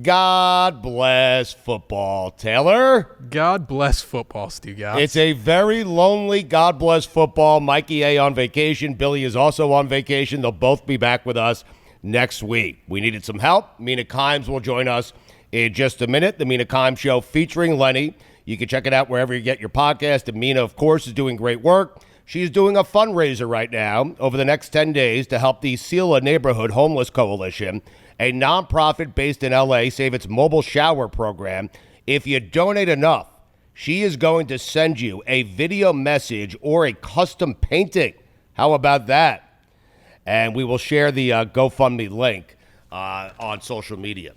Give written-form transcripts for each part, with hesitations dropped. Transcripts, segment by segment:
God bless football, Taylor. God bless football, Stugotz. It's a very lonely God bless football. Mikey A on vacation. Billy is also on vacation. They'll both be back with us next week. We needed some help. Mina Kimes will join us in just a minute. The Mina Kimes Show featuring Lenny. You can check it out wherever you get your podcast. And Mina, of course, is doing great work. She's doing a fundraiser right now over the next 10 days to help the Sela Neighborhood Homeless Coalition, a nonprofit based in L.A., save its mobile shower program. If you donate enough, she is going to send you a video message or a custom painting. How about that? And we will share the GoFundMe link on social media.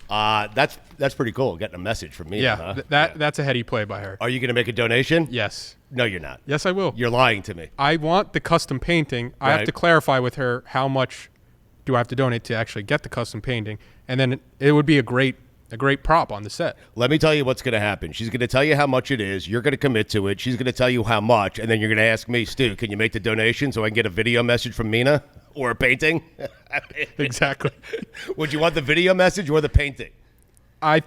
That's pretty cool, getting a message from me. Yeah, that's a heady play by her. Are you going to make a donation? Yes. No, you're not. Yes, I will. You're lying to me. I want the custom painting. I have to clarify with her how much do I have to donate to actually get the custom painting, and then it would be a great prop on the set. Let me tell you what's going to happen. She's going to tell you how much it is. You're going to commit to it. She's going to tell you how much, and then you're going to ask me, Stu, can you make the donation so I can get a video message from Mina or a painting? Exactly. Would you want the video message or the painting? I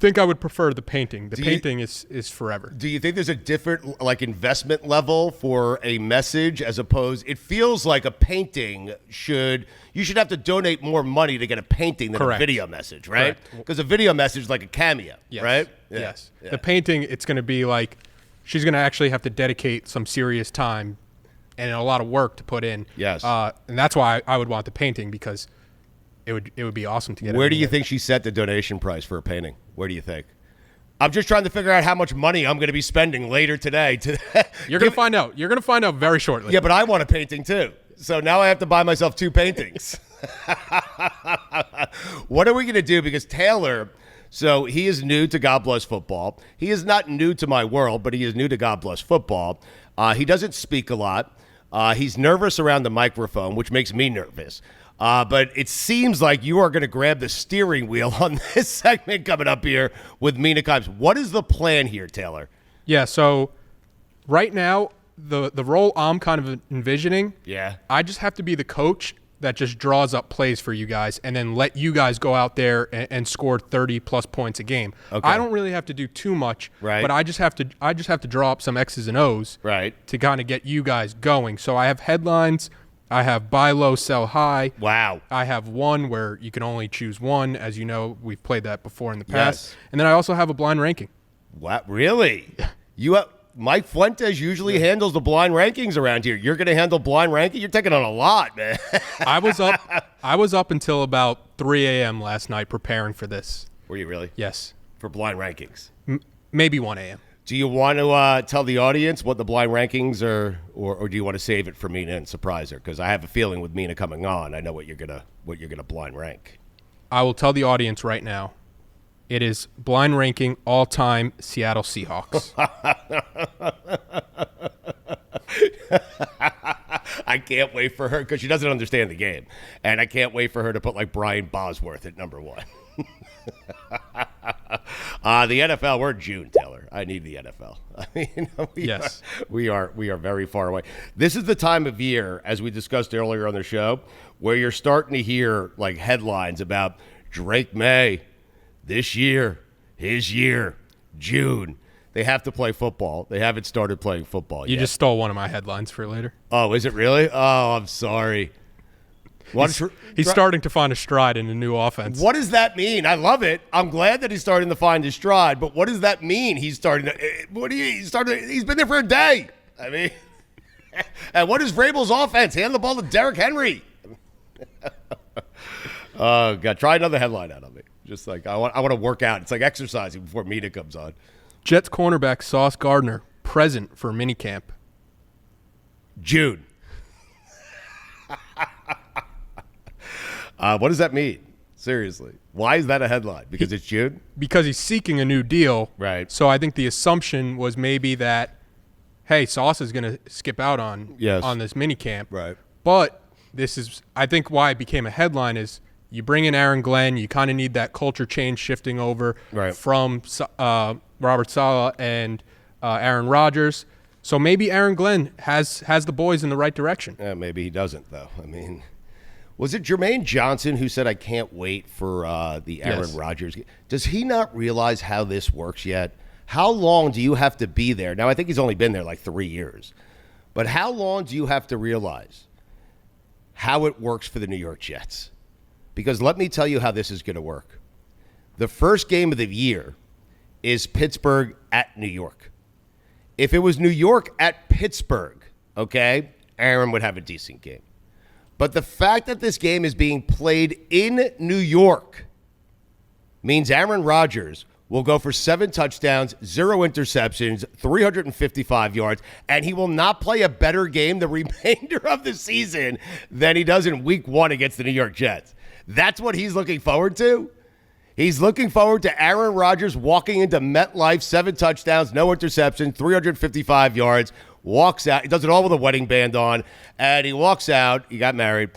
think I would prefer the painting. The painting is forever. Do you think there's a different investment level for a message as opposed? It feels like a painting you should have to donate more money to get a painting than a video message, right? Because a video message is like a cameo, right? Yeah. Yes. Yeah. The painting, it's going to be like she's going to actually have to dedicate some serious time and a lot of work to put in. Yes. And that's why I would want the painting, because it would be awesome to get. Where do you think she set the donation price for a painting? Where do you think? I'm just trying to figure out how much money I'm going to be spending later today. You're going to find out. You're going to find out very shortly. Yeah, but I want a painting too. So now I have to buy myself 2 paintings. What are we going to do? Because Taylor, so he is new to God Bless Football. He is not new to my world, but he is new to God Bless Football. He doesn't speak a lot. He's nervous around the microphone, which makes me nervous. But it seems like you are going to grab the steering wheel on this segment coming up here with Mina Kimes. What is the plan here, Taylor? Yeah, so right now, the role I'm kind of envisioning, I just have to be the coach that just draws up plays for you guys and then let you guys go out there and score 30-plus points a game. Okay. I don't really have to do too much, but I just have to draw up some X's and O's to kind of get you guys going. So I have headlines. I have buy low, sell high. Wow. I have one where you can only choose one. As you know, we've played that before in the past. Yes. And then I also have a blind ranking. What? Really? Mike Fuentes usually handles the blind rankings around here. You're going to handle blind ranking? You're taking on a lot, man. I was up until about 3 a.m. last night preparing for this. Were you really? Yes. For blind rankings? Maybe 1 a.m. Do you want to tell the audience what the blind rankings are, or do you want to save it for Mina and surprise her? Because I have a feeling with Mina coming on, I know what you're gonna blind rank. I will tell the audience right now. It is blind ranking all-time Seattle Seahawks. I can't wait for her because she doesn't understand the game, and I can't wait for her to put like Brian Bosworth at number 1. The NFL, we're June, Taylor. I need the NFL. I mean, we are very far away. This is the time of year, as we discussed earlier on the show, where you're starting to hear like headlines about Drake May, this year, his year, June. They have to play football. They haven't started playing football yet. You just stole one of my headlines for later. Oh, is it really? Oh, I'm sorry. He's starting to find a stride in a new offense. What does that mean? I love it. I'm glad that he's starting to find his stride, but what does that mean? He's starting to he's been there for a day. I mean, and what is Vrabel's offense? Hand the ball to Derrick Henry. Oh, God, try another headline out of me. Just like I want to work out. It's like exercising before Mina comes on. Jets cornerback Sauce Gardner present for minicamp. June. What does that mean? Seriously. Why is that a headline? Because it's June? Because he's seeking a new deal. Right. So I think the assumption was maybe that, hey, Sauce is going to skip out on this minicamp. Right. But this is, I think why it became a headline is you bring in Aaron Glenn, you kind of need that culture change shifting over from Robert Saleh and Aaron Rodgers. So maybe Aaron Glenn has the boys in the right direction. Yeah, maybe he doesn't, though. I mean, Was it Jermaine Johnson who said, I can't wait for the Aaron Rodgers game? Does he not realize how this works yet? How long do you have to be there? Now, I think he's only been there like 3 years. But how long do you have to realize how it works for the New York Jets? Because let me tell you how this is going to work. The first game of the year is Pittsburgh at New York. If it was New York at Pittsburgh, okay, Aaron would have a decent game. But the fact that this game is being played in New York means Aaron Rodgers will go for 7 touchdowns, 0 interceptions, 355 yards, and he will not play a better game the remainder of the season than he does in week 1 against the New York Jets. That's what he's looking forward to. He's looking forward to Aaron Rodgers walking into MetLife, 7 touchdowns, no interception, 355 yards, walks out. He does it all with a wedding band on, and he walks out. He got married.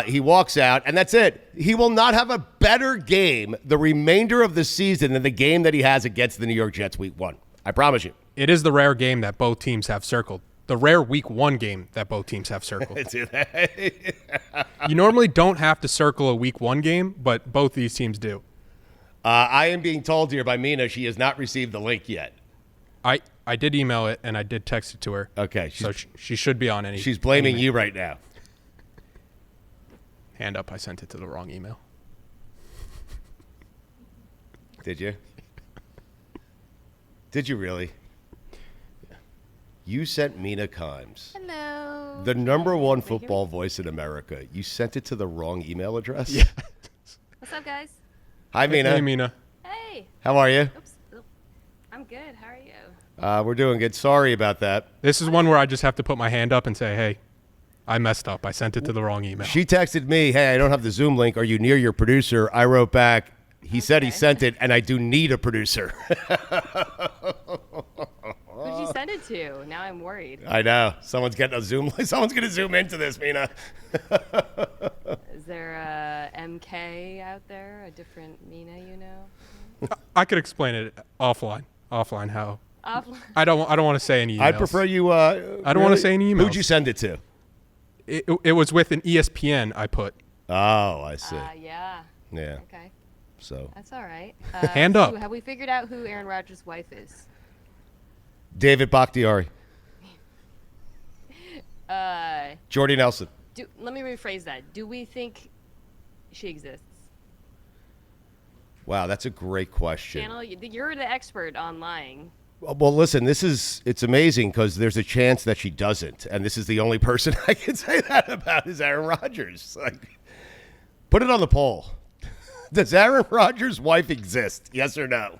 He walks out, and that's it. He will not have a better game the remainder of the season than the game that he has against the New York Jets week 1. I promise you. It is the rare game that both teams have circled. The rare week 1 game that both teams have circled. You normally don't have to circle a week 1 game, but both these teams do. I am being told here by Mina she has not received the link yet. I did email it, and I did text it to her. Okay. So she should be on any. She's blaming you right now. Hand up, I sent it to the wrong email. Did you? Did you really? Yeah. You sent Mina Kimes. Hello. The #1 football voice in America. You sent it to the wrong email address? Yeah. What's up, guys? Hi, Mina. Hey, Mina. Hey. How are you? Oops. I'm good. How are you? We're doing good. Sorry about that. This is one where I just have to put my hand up and say, hey, I messed up. I sent it to the wrong email. She texted me, hey, I don't have the Zoom link. Are you near your producer? I wrote back, he said he sent it, and I do need a producer. Who'd you send it to? Now I'm worried. I know. Someone's getting a Zoom. Someone's going to zoom into this, Mina. Is there a MK out there? A different Mina, you know? I could explain it offline how. Offline. I don't want to say any emails. I'd prefer you. I don't want to say any emails. Who'd you send it to? It was with an ESPN I put. Oh, I see. Yeah. Yeah. Okay. So That's all right. Hand up. Have we figured out who Aaron Rodgers' wife is? David Bakhtiari. Jordy Nelson. Let me rephrase that. Do we think she exists? Wow, that's a great question. Channel, you're the expert on lying. Well, listen, it's amazing because there's a chance that she doesn't, and this is the only person I can say that about is Aaron Rodgers. Like, put it on the poll. Does Aaron Rodgers' wife exist? Yes or no?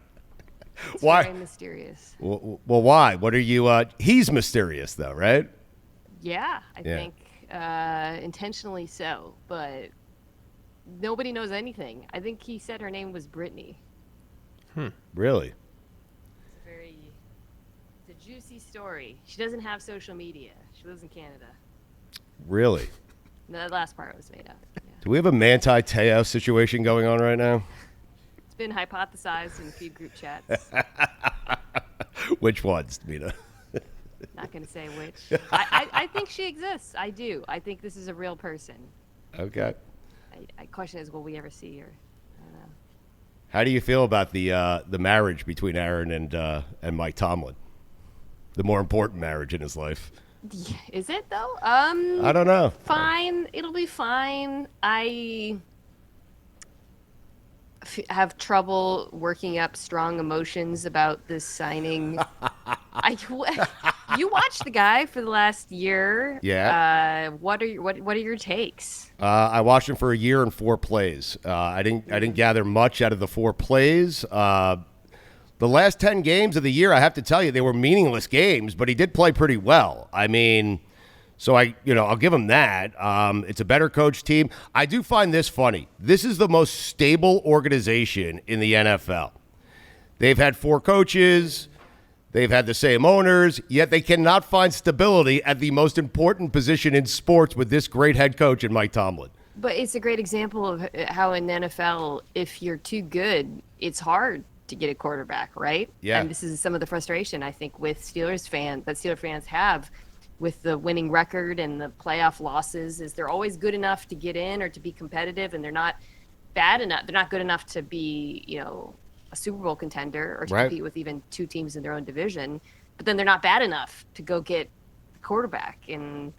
It's why? Very mysterious. Well, why? What are you? He's mysterious, though, right? Yeah, I think intentionally so, but nobody knows anything. I think he said her name was Brittany. Really? It's a juicy story. She doesn't have social media. She lives in Canada. Really? No, that last part was made up. Yeah. Do we have a Manti Te'o situation going on right now? It's been hypothesized in a few group chats. Which ones, Mina? Not going to say which. I think she exists. I do. I think this is a real person. Okay. Question is, will we ever see her? I don't know. How do you feel about the marriage between Aaron and Mike Tomlin? The more important marriage in his life. Is it though? I don't know. Fine. It'll be fine. I have trouble working up strong emotions about this signing. You watched the guy for the last year. Yeah. What are your takes? I watched him for a year and 4 plays. I didn't gather much out of the 4 plays. The last 10 games of the year, I have to tell you, they were meaningless games, but he did play pretty well. I mean, so I'll give him that. It's a better coach team. I do find this funny. This is the most stable organization in the NFL. They've had 4 coaches. They've had the same owners, yet they cannot find stability at the most important position in sports with this great head coach in Mike Tomlin. But it's a great example of how in NFL, if you're too good, it's hard to get a quarterback, right? Yeah. And this is some of the frustration I think with Steelers fans have. with the winning record and the playoff losses is they're always good enough to get in or to be competitive, and they're not bad enough. They're not good enough to be, a Super Bowl contender or to compete with even two teams in their own division. But then they're not bad enough to go get a quarterback. And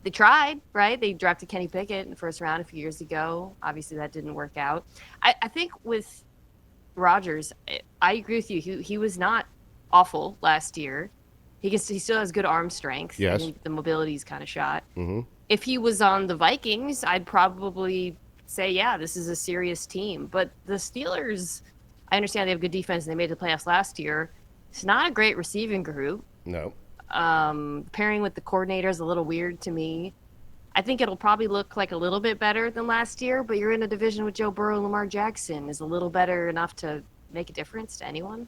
they tried, right? They drafted Kenny Pickett in the first round a few years ago. Obviously, that didn't work out. I think with Rodgers, I agree with you. He was not awful last year. He still has good arm strength. Yes. I think the mobility's kind of shot. Mm-hmm. If he was on the Vikings, I'd probably say, yeah, this is a serious team. But the Steelers, I understand they have good defense and they made the playoffs last year. It's not a great receiving group. No. Pairing with the coordinator is a little weird to me. I think it'll probably look like a little bit better than last year, but you're in a division with Joe Burrow and Lamar Jackson. Is a little better enough to make a difference to anyone?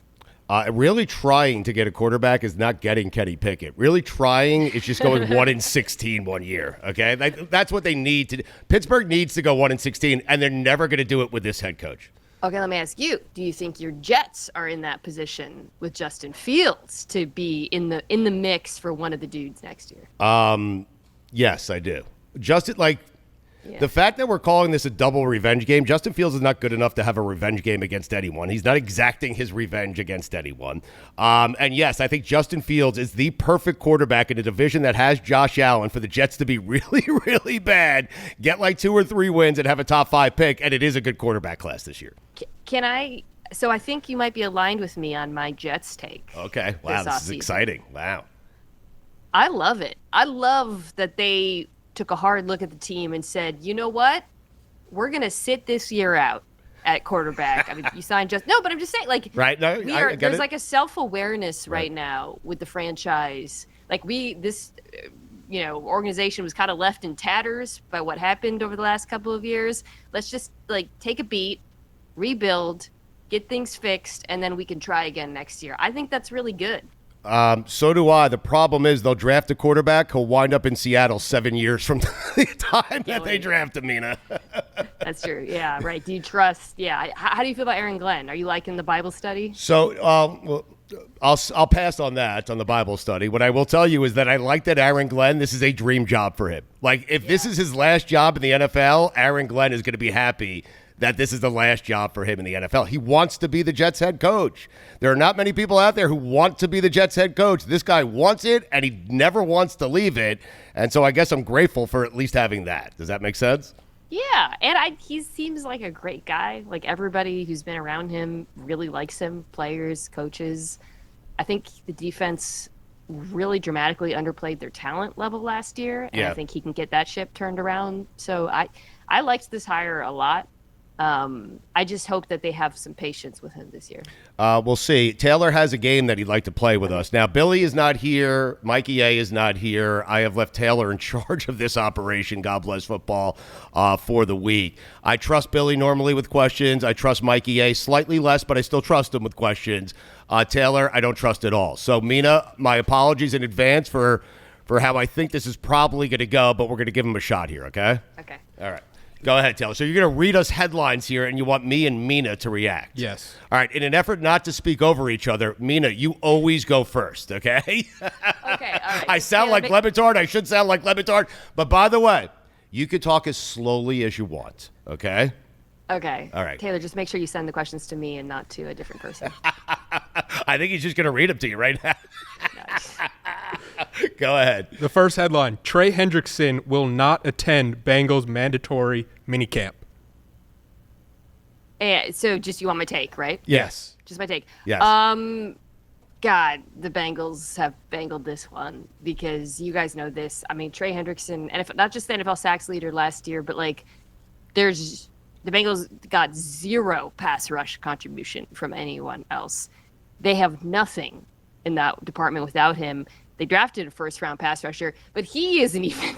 Really trying to get a quarterback is not getting Kenny Pickett. Really trying is just going 1-16 one year. Okay, that's what they need to do. Pittsburgh needs to go 1-16, and they're never going to do it with this head coach. Okay, let me ask you: do you think your Jets are in that position with Justin Fields to be in the mix for one of the dudes next year? Yes, I do. The fact that we're calling this a double revenge game, Justin Fields is not good enough to have a revenge game against anyone. He's not exacting his revenge against anyone. And yes, I think Justin Fields is the perfect quarterback in a division that has Josh Allen for the Jets to be really, really bad, get like 2 or 3 wins and have a top 5 pick. And it is a good quarterback class this year. So I think you might be aligned with me on my Jets take. Okay. Wow, this is exciting. Wow. I love it. I love that they took a hard look at the team and said, you know what? We're going to sit this year out at quarterback. I mean, you signed but I'm just saying, like, right? No, there's like a self-awareness right now with the franchise. Like this organization was kind of left in tatters by what happened over the last couple of years. Let's just take a beat, rebuild, get things fixed, and then we can try again next year. I think that's really good. So do I. The problem is they'll draft a quarterback who'll wind up in Seattle 7 years from the time that they draft him, Mina. That's true. Yeah, right. Do you trust? Yeah. How do you feel about Aaron Glenn? Are you liking the Bible study? So, I'll pass on that, on the Bible study. What I will tell you is that I like that Aaron Glenn, this is a dream job for him. Like, if this is his last job in the NFL, Aaron Glenn is going to be happy that this is the last job for him in the NFL. He wants to be the Jets head coach. There are not many people out there who want to be the Jets head coach. This guy wants it, and he never wants to leave it. And so I guess I'm grateful for at least having that. Does that make sense? Yeah, and he seems like a great guy. Like, everybody who's been around him really likes him, players, coaches. I think the defense really dramatically underplayed their talent level last year, and I think he can get that ship turned around. So I liked this hire a lot. I just hope that they have some patience with him this year. We'll see. Taylor has a game that he'd like to play with us. Now, Billy is not here. Mikey A is not here. I have left Taylor in charge of this operation, God bless football, for the week. I trust Billy normally with questions. I trust Mikey A slightly less, but I still trust him with questions. Taylor, I don't trust at all. So, Mina, my apologies in advance for how I think this is probably going to go, but we're going to give him a shot here, okay? Okay. All right. Go ahead, Taylor. So you're going to read us headlines here, and you want me and Mina to react. Yes. All right. In an effort not to speak over each other, Mina, you always go first, okay? Okay, all right. I sound like Le Batard. I should sound like Le Batard. But by the way, you can talk as slowly as you want, okay? Okay. All right. Taylor, just make sure you send the questions to me and not to a different person. I think he's just going to read them to you right now. Nice. Go ahead. The first headline, Trey Hendrickson will not attend Bengals mandatory minicamp. And so just you want my take, right? Yes. Just my take. Yes. God, the Bengals have bangled this one because you guys know this. I mean, Trey Hendrickson, and not just the NFL sacks leader last year, but the Bengals got 0 pass rush contribution from anyone else. They have nothing in that department without him. They drafted a first-round pass rusher, but he isn't even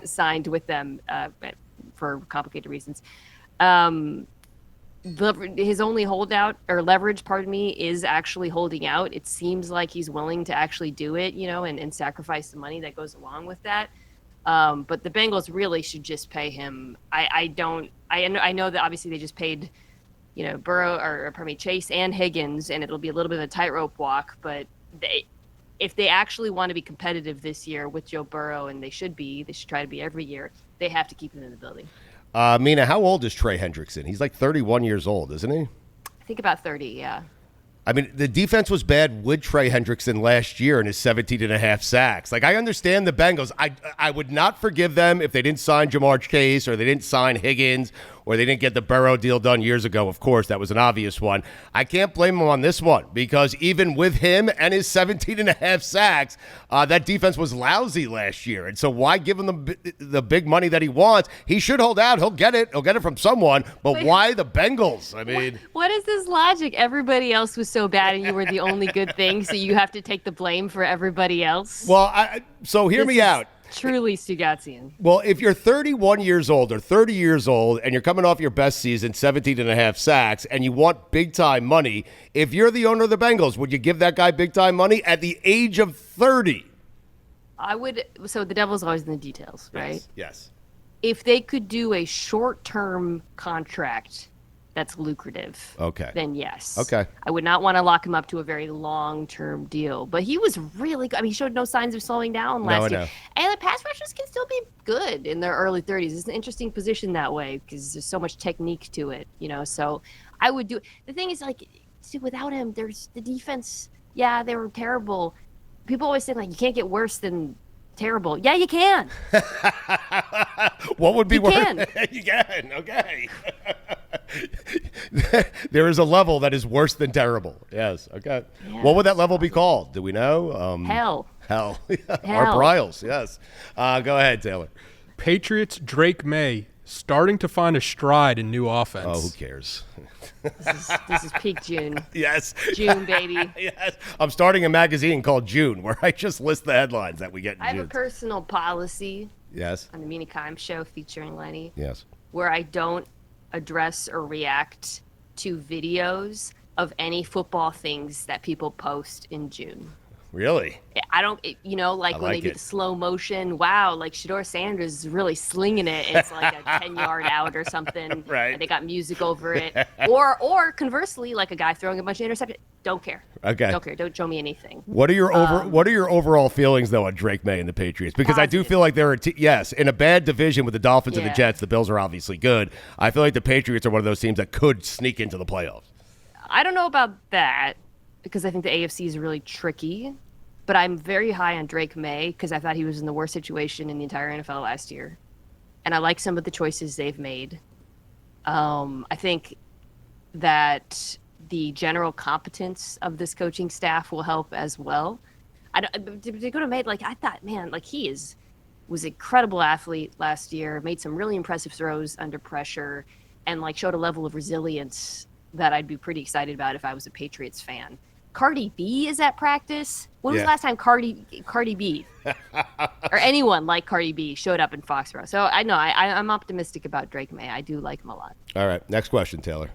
signed with them for complicated reasons. His only holdout or leverage, is actually holding out. It seems like he's willing to actually do it, and sacrifice the money that goes along with that. But the Bengals really should just pay him. I know that obviously they just paid, Chase and Higgins, and it'll be a little bit of a tightrope walk, but if they actually want to be competitive this year with Joe Burrow, and they should try to be every year, they have to keep him in the building. Mina, how old is Trey Hendrickson? He's like 31 years old, isn't he? I think about 30, yeah. I mean, the defense was bad with Trey Hendrickson last year in his 17.5 sacks. Like, I understand the Bengals. I would not forgive them if they didn't sign Jamar Chase or they didn't sign Higgins or they didn't get the Burrow deal done years ago. Of course, that was an obvious one. I can't blame them on this one because even with him and his 17.5 sacks, that defense was lousy last year. And so why give him the big money that he wants? He should hold out. He'll get it. He'll get it from someone. But why the Bengals? I mean, what is this logic? Everybody else was so bad and you were the only good thing, so you have to take the blame for everybody else? Well, so hear me out. Truly Stugotzian. Well, if you're 31 years old or 30 years old and you're coming off your best season, 17.5 sacks, and you want big-time money, if you're the owner of the Bengals, would you give that guy big-time money at the age of 30? I would. So the devil's always in the details, right? Yes. If they could do a short-term contract that's lucrative, then yes. Okay. I would not want to lock him up to a very long-term deal. But he was really good. I mean, he showed no signs of slowing down last year. And the pass rushers can still be good in their early 30s. It's an interesting position that way because there's so much technique to it, So I would do it. The thing is, like, without him, there's the defense. Yeah, they were terrible. People always say, like, you can't get worse than terrible. Yeah, you can. What would be worse? Can. You can. Okay. There is a level that is worse than terrible. Yes. Okay. Yeah, what would that level be called? Do we know? Hell. Hell. Art Briles. Yes. Go ahead, Taylor. Patriots Drake May starting to find a stride in new offense. Oh, who cares? This is peak June. Yes. June, baby. Yes. I'm starting a magazine called June where I just list the headlines that we get in June. I have a personal policy. Yes. On the Mina Kimes show featuring Lenny. Yes. Where I don't address or react to videos of any football things that people post in June. Really? I don't, when they do the slow motion, wow, like Shedeur Sanders is really slinging it. It's like a 10-yard out or something. Right. And they got music over it. Or conversely, like a guy throwing a bunch of interceptions. Don't care. Okay. Don't care. Don't show me anything. What are your overall feelings though on Drake May and the Patriots? Because I do feel like they're in a bad division with the Dolphins and the Jets. The Bills are obviously good. I feel like the Patriots are one of those teams that could sneak into the playoffs. I don't know about that because I think the AFC is really tricky. But I'm very high on Drake May because I thought he was in the worst situation in the entire NFL last year. And I like some of the choices they've made. I think that the general competence of this coaching staff will help as well. They're going to make, like, I thought, man, like was an incredible athlete last year, made some really impressive throws under pressure, and like showed a level of resilience that I'd be pretty excited about if I was a Patriots fan. Cardi B is at practice. When was the last time Cardi B or anyone like Cardi B showed up in Foxborough? So I know I'm optimistic about Drake May. I do like him a lot. All right, next question, Taylor.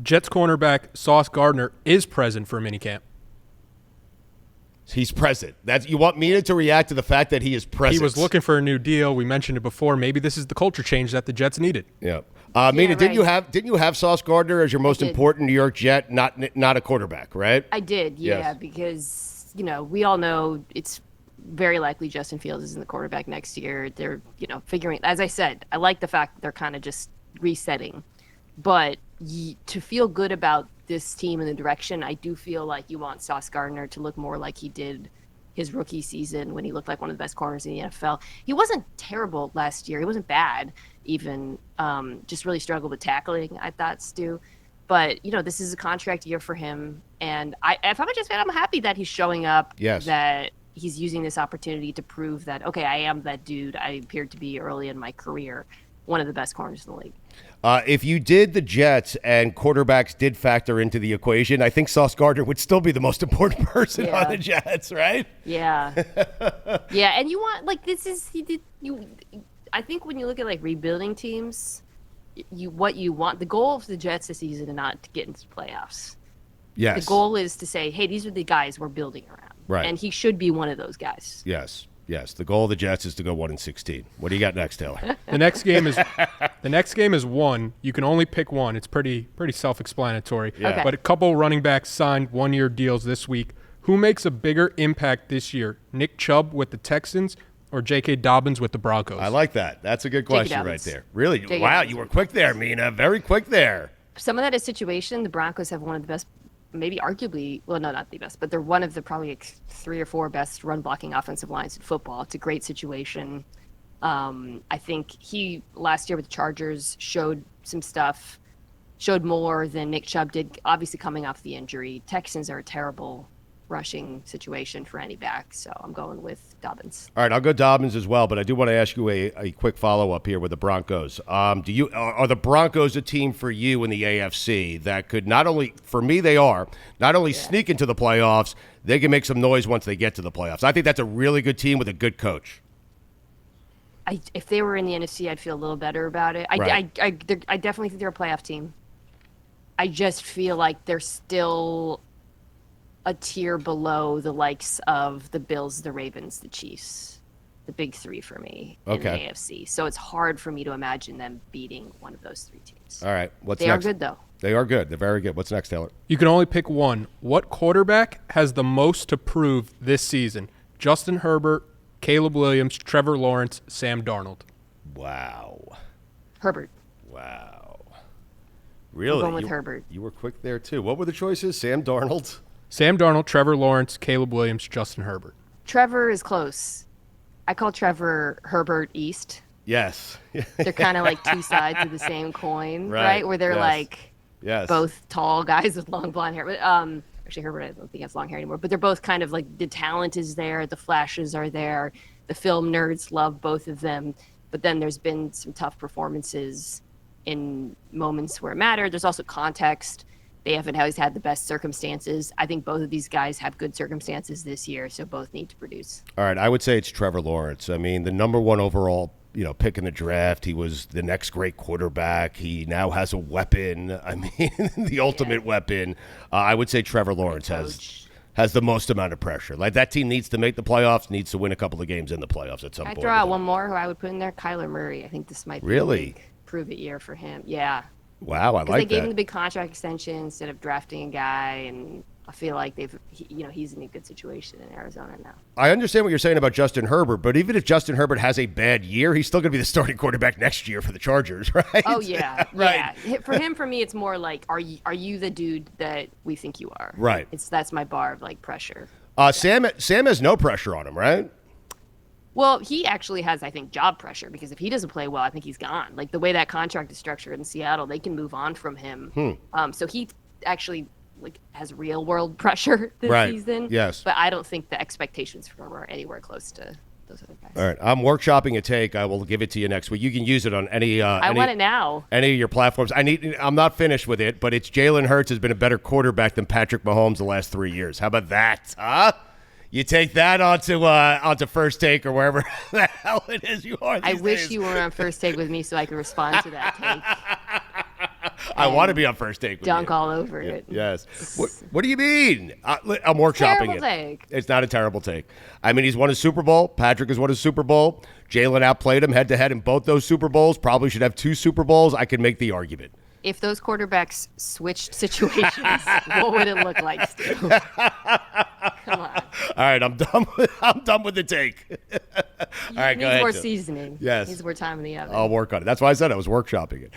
Jets cornerback Sauce Gardner is present for minicamp. He's present. You want Mina to react to the fact that he is present. He was looking for a new deal. We mentioned it before. Maybe this is the culture change that the Jets needed. Yeah. Mina, didn't you have Sauce Gardner as your most important New York Jet, not a quarterback, right? I did, yeah, because we all know it's very likely Justin Fields is in the quarterback next year. They're figuring. As I said, I like the fact that they're kind of just resetting, but to feel good about this team in the direction, I do feel like you want Sauce Gardner to look more like he did his rookie season when he looked like one of the best corners in the NFL. He wasn't terrible last year. He wasn't bad even. Just really struggled with tackling, I thought, Stu. But, this is a contract year for him. And if I'm a Jets fan, I'm happy that he's showing up. Yes. That he's using this opportunity to prove that, okay, I am that dude I appeared to be early in my career, one of the best corners in the league. If you did the Jets and quarterbacks did factor into the equation, I think Sauce Gardner would still be the most important person on the Jets, right? Yeah. Yeah, and you want, like, I think when you look at, like, rebuilding teams, what you want, the goal of the Jets this season is not to get into the playoffs. Yes. The goal is to say, hey, these are the guys we're building around. Right. And he should be one of those guys. Yes. The goal of the Jets is to go 1-16. What do you got next, Taylor? The next game is one. You can only pick one. It's pretty self-explanatory. Yeah. Okay. But a couple running backs signed one-year deals this week. Who makes a bigger impact this year, Nick Chubb with the Texans or J.K. Dobbins with the Broncos? I like that. That's a good question right there. Really? J.K. Wow, Dobbins. you were quick there, Mina. Very quick there. Some of that is situation. The Broncos have one of the best, maybe arguably, well, no, not the best, but they're one of the probably like 3 or 4 best run blocking offensive lines in football. It's a great situation. I think he last year with the Chargers showed some stuff, showed more than Nick Chubb did, obviously coming off the injury. Texans are a terrible rushing situation for any back, so I'm going with Dobbins. All right, I'll go Dobbins as well, but I do want to ask you a quick follow-up here with the Broncos. Are the Broncos a team for you in the AFC that could not only, for me they are, not only sneak into the playoffs, they can make some noise once they get to the playoffs. I think that's a really good team with a good coach. If they were in the NFC, I'd feel a little better about it. I definitely think they're a playoff team. I just feel like they're still a tier below the likes of the Bills, the Ravens, the Chiefs, the big 3 for me in the AFC. So it's hard for me to imagine them beating one of those 3 teams. All right. What's they next? They are good, though. They are good. They're very good. What's next, Taylor? You can only pick one. What quarterback has the most to prove this season? Justin Herbert, Caleb Williams, Trevor Lawrence, Sam Darnold. Wow. Herbert. Wow. Really? I'm going with Herbert. You were quick there, too. What were the choices? Sam Darnold? Sam Darnold, Trevor Lawrence, Caleb Williams, Justin Herbert. Trevor is close. I call Trevor Herbert East. Yes. They're kind of like 2 sides of the same coin, right? Where they're both tall guys with long blonde hair. But actually, Herbert, I don't think has long hair anymore. But they're both kind of like the talent is there, the flashes are there. The film nerds love both of them. But then there's been some tough performances in moments where it mattered. There's also context. They haven't always had the best circumstances. I think both of these guys have good circumstances this year, so both need to produce. All right, I would say it's Trevor Lawrence. I mean, the number 1 overall, pick in the draft. He was the next great quarterback. He now has a weapon. I mean, the ultimate weapon. I would say Trevor Lawrence has the most amount of pressure. Like, that team needs to make the playoffs, needs to win a couple of games in the playoffs at some point. I throw out one more who I would put in there, Kyler Murray. I think this might be a big prove-it year for him. Yeah. Wow, I like that. They gave him the big contract extension instead of drafting a guy, and I feel like he's in a good situation in Arizona now. I understand what you're saying about Justin Herbert, but even if Justin Herbert has a bad year, he's still going to be the starting quarterback next year for the Chargers, right? Oh yeah, right. Yeah. For me, it's more like, are you the dude that we think you are? Right. That's my bar of like pressure. Sam has no pressure on him, right? Well, he actually has, I think, job pressure because if he doesn't play well, I think he's gone. Like the way that contract is structured in Seattle, they can move on from him. So he actually has real world pressure this season. Yes. But I don't think the expectations for him are anywhere close to those other guys. All right. I'm workshopping a take. I will give it to you next week. You can use it on any I want it now. Any of your platforms. I'm not finished with it, but it's Jalen Hurts has been a better quarterback than Patrick Mahomes the last 3 years. How about that? Huh? You take that onto First Take or wherever the hell it is you are. I wish you were on First Take with me so I could respond to that take. I want to be on First Take with dunk you. all over it. Yes. What do you mean? I'm workshopping terrible it. Take. It's not a terrible take. I mean, he's won a Super Bowl. Patrick has won a Super Bowl. Jalen outplayed him head-to-head in both those Super Bowls. Probably should have 2 Super Bowls. I can make the argument. If those quarterbacks switched situations, what would it look like, Stu? Come on. All right, I'm done with the take. All right, go ahead. Needs more seasoning. Yes. Needs more time in the oven. I'll work on it. That's why I said I was workshopping it.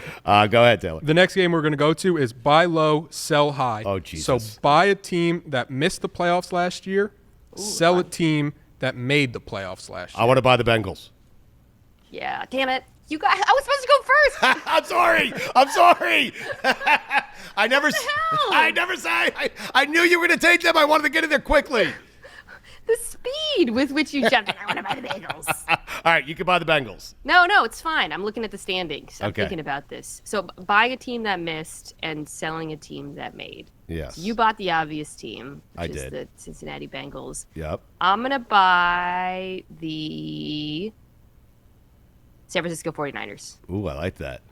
Go ahead, Taylor. The next game we're going to go to is buy low, sell high. Oh, Jesus. So buy a team that missed the playoffs last year, sell a team that made the playoffs last year. I want to buy the Bengals. Yeah, damn it. You guys, I was supposed to go first. I'm sorry. I never said. I knew you were going to take them. I wanted to get in there quickly. The speed with which you jumped in. I want to buy the Bengals. All right, you can buy the Bengals. No, it's fine. I'm looking at the standings. I'm thinking about this. So buying a team that missed and selling a team that made. Yes. So you bought the obvious team, which is did. the Cincinnati Bengals. Yep. I'm going to buy the San Francisco 49ers. Ooh, I like that.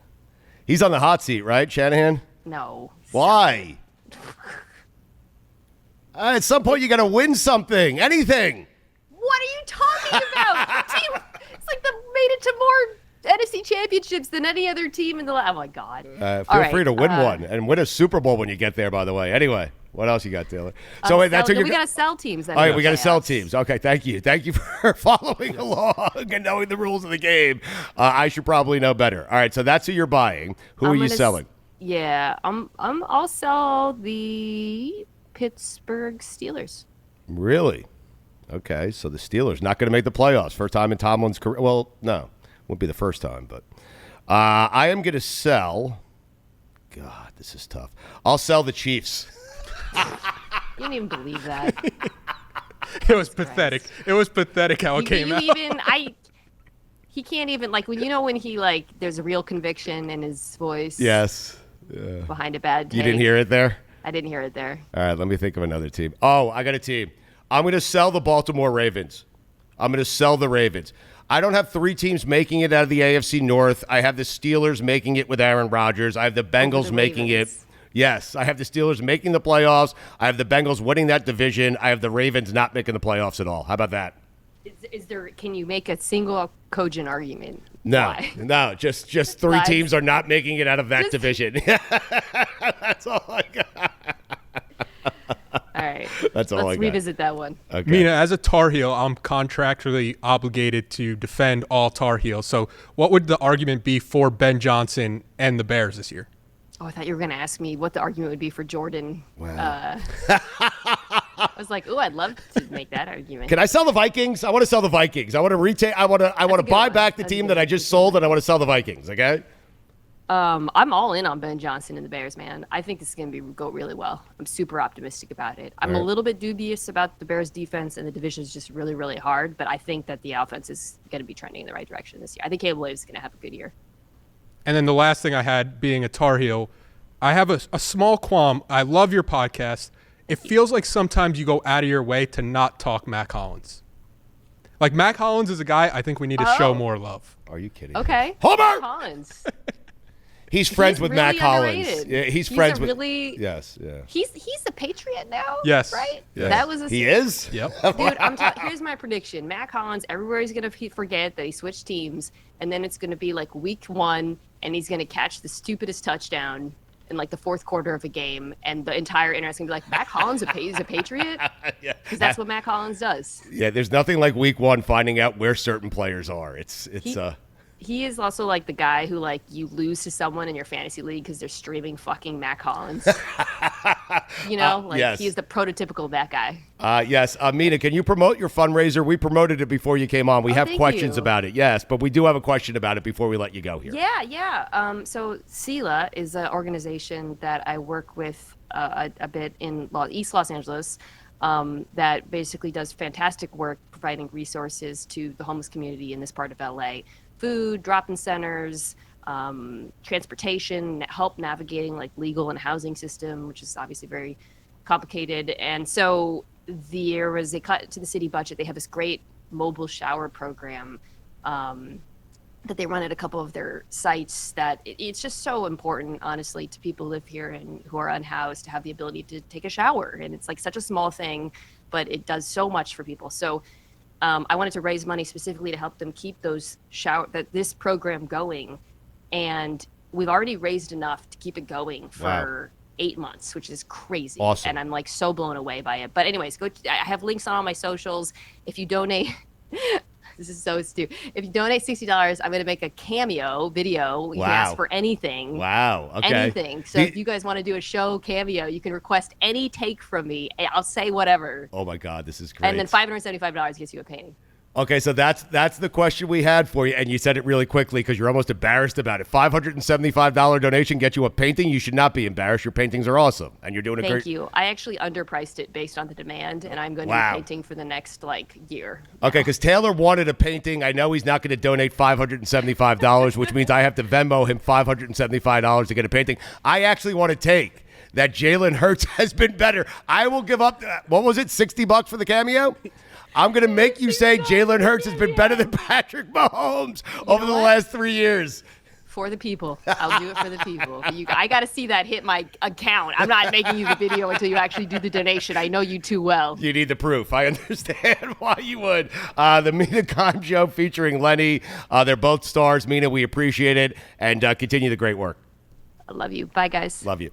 He's on the hot seat, right, Shanahan? No. Why? At some point, you got to win something, anything. What are you talking about? Team, it's like they made it to more NFC championships than any other team in the last. Oh my God! Feel free to win one and win a Super Bowl when you get there. By the way, anyway, What else you got, Taylor? So wait, that's what we got to sell teams. All right, we got to sell teams. Okay, thank you. Thank you for following along and knowing the rules of the game. I should probably know better. All right, so that's who you're buying. Who are you selling? Yeah, I'll sell the Pittsburgh Steelers. Really? Okay, so the Steelers not going to make the playoffs. First time in Tomlin's career. Well, no, won't be the first time, but I am going to sell. God, this is tough. I'll sell the Chiefs. You didn't even believe that. It was pathetic. It was pathetic how it came out. He can't even, like, when he, like, there's a real conviction in his voice. Yes. Yeah. Behind a bad take. You didn't hear it there? I didn't hear it there. All right, let me think of another team. Oh, I got a team. I'm going to sell the Baltimore Ravens. I'm going to sell the Ravens. I don't have three teams making it out of the AFC North. I have the Steelers making it with Aaron Rodgers. I have the Bengals making it. Yes, I have the Steelers making the playoffs. I have the Bengals winning that division. I have the Ravens not making the playoffs at all. How about that? Can you make a single cogent argument? No, Why? no, just three teams are not making it out of that division. That's all I got. All right. That's all I got. Let's revisit that one. Okay. Mina, as a Tar Heel, I'm contractually obligated to defend all Tar Heels. So what would the argument be for Ben Johnson and the Bears this year? Oh, I thought you were going to ask me what the argument would be for Jordan. Wow. I was like, "Ooh, I'd love to make that argument." Can I sell the Vikings? I want to sell the Vikings. I want to retain. I want to buy back the team that I just sold, and I want to sell the Vikings. Okay. I'm all in on Ben Johnson and the Bears, man. I think this is going to go really well. I'm super optimistic about it. I'm a little bit dubious about the Bears' defense, and the division is just really, really hard. But I think that the offense is going to be trending in the right direction this year. I think Caleb Williams is going to have a good year. And then the last thing I had, being a Tar Heel, I have a small qualm. I love your podcast. It feels like sometimes you go out of your way to not talk Mac Hollins. Like, Mac Hollins is a guy I think we need to show more love. Are you kidding? Okay. Homer! Mac Hollins. He's friends with really Mac Hollins. underrated. Yeah, he's friends with. Yes, yeah. He's a Patriot now. Yes. Right. Yes. That was He is. Yep. Dude, here's my prediction. Mac Hollins, everywhere he's going to forget that he switched teams, and then it's going to be like week 1, and he's going to catch the stupidest touchdown in like the fourth quarter of a game, and the entire internet's going to be like, Mac Hollins is a Patriot? Yeah. Because that's what Mac Hollins does. Yeah, there's nothing like week 1 finding out where certain players are. He is also like the guy who, like, you lose to someone in your fantasy league because they're streaming fucking Mac Hollins. Yes. He is the prototypical that guy. Yes. Mina, can you promote your fundraiser? We promoted it before you came on. We have questions about it. Yes, but we do have a question about it before we let you go here. Yeah. So SELA is an organization that I work with a bit in East Los Angeles that basically does fantastic work providing resources to the homeless community in this part of LA. Food, drop-in centers, transportation, help navigating like legal and housing system, which is obviously very complicated. And so there was a cut to the city budget. They have this great mobile shower program that they run at a couple of their sites that it's just so important, honestly, to people who live here and who are unhoused to have the ability to take a shower. And it's like such a small thing, but it does so much for people. So I wanted to raise money specifically to help them keep this program going. And we've already raised enough to keep it going for 8 months, which is crazy. Awesome. And I'm like so blown away by it. But anyways, I have links on all my socials. If you donate, this is so stupid. If you donate $60, I'm going to make a cameo video. You can ask for anything. Wow. Okay. Anything. So if you guys want to do a show cameo, you can request any take from me. I'll say whatever. Oh my God, this is great. And then $575 gets you a painting. Okay, so that's the question we had for you, and you said it really quickly because you're almost embarrassed about it. $575 donation gets you a painting. You should not be embarrassed. Your paintings are awesome, and you're doing a great. Thank you. I actually underpriced it based on the demand, and I'm going to be painting for the next year. Okay, because Taylor wanted a painting. I know he's not going to donate $575, which means I have to Venmo him $575 to get a painting. I actually want to take that Jalen Hurts has been better. I will give up. What was it? $60 for the cameo. I'm going to make you say Jalen Hurts has been better than Patrick Mahomes over the last 3 years. For the people. I'll do it for the people. I got to see that hit my account. I'm not making you the video until you actually do the donation. I know you too well. You need the proof. I understand why you would. The Mina Kimes Show featuring Lenny. They're both stars. Mina, we appreciate it. And continue the great work. I love you. Bye, guys. Love you.